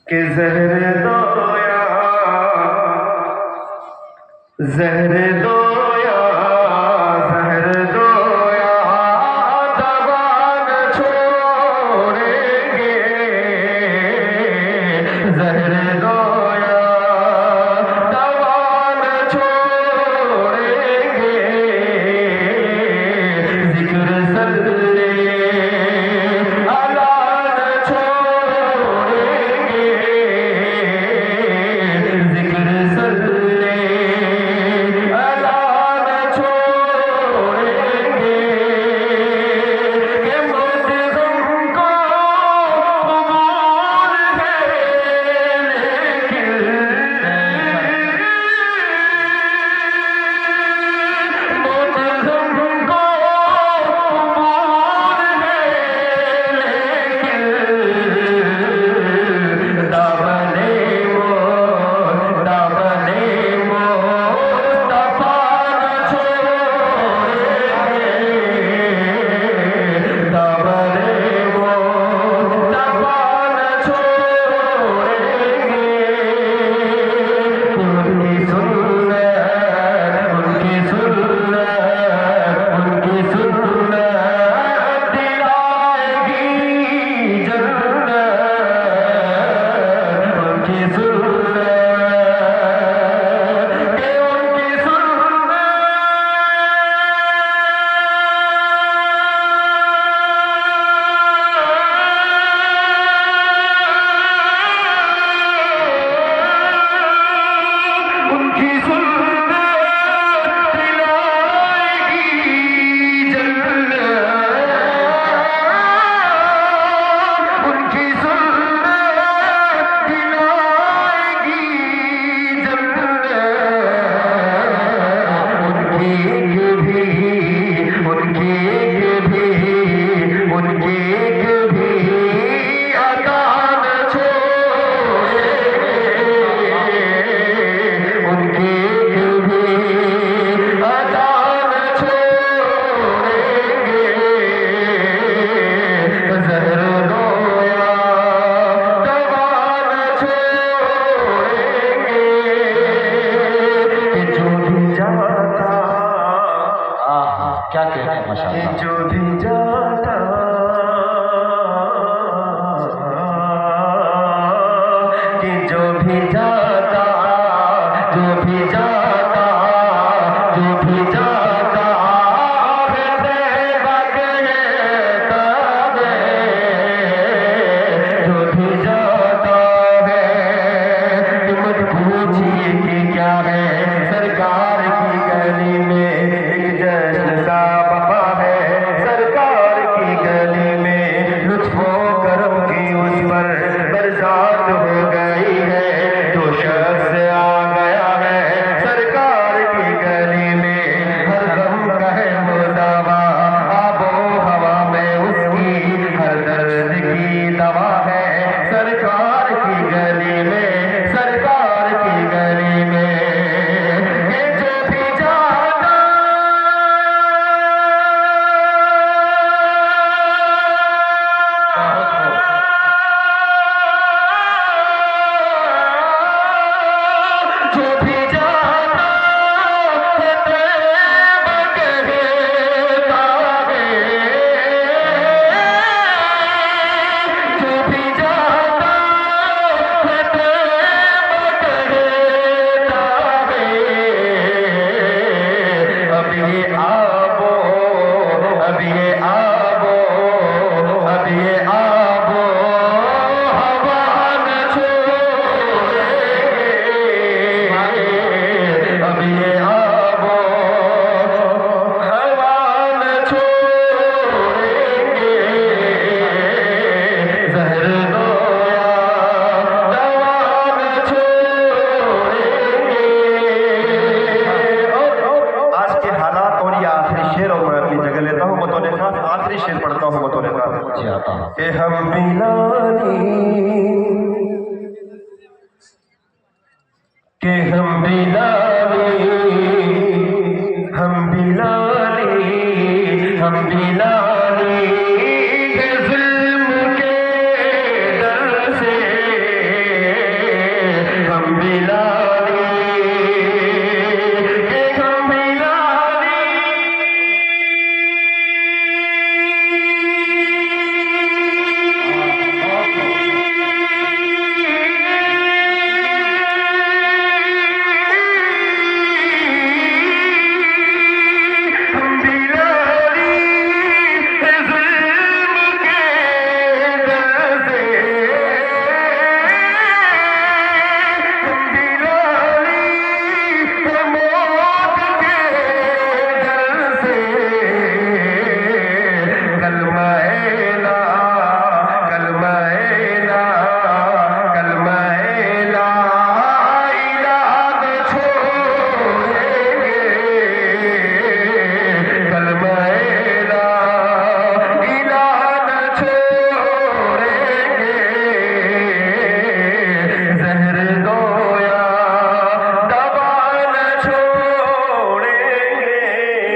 कि जहर दोया जहर दोया जहर दोया दवा न छोड़ेंगे जहर दोया दवा न छोड़ेंगे जिक्र सल्ले क्या कहते हैं माशाअल्लाह जो भी जाता कि जो भी जाता जो भी जाता जो भी जाता जो भी जाता है मत पूछिए कि क्या है सरकार की गली में एक जश्न सा बपा है सरकार की गली में लुत्फो करम की उस पर बरसात हो गई है जो शख्स आ गया है सरकार की गली में हर गम का है मुदावा आबो हवा में उसकी हर दर्द की दवा है सरकार की गली में सरकार की गली में जो भी जाता जो भी जाता जो भी जाता अब ये आबो अब ये आबो अब ये आबो हवा न छोड़ेंगे अब ये आबो हवा न छोड़ेंगे जहर दोया दवा न छोड़ेंगे। आज के हालात और ये आखिरी शेर और मैं अपनी जगह लेता हूँ बतौर खास आखिरी शेर पढ़ता हूँ बतौर खास जी आता हूँ कि हम बिलानी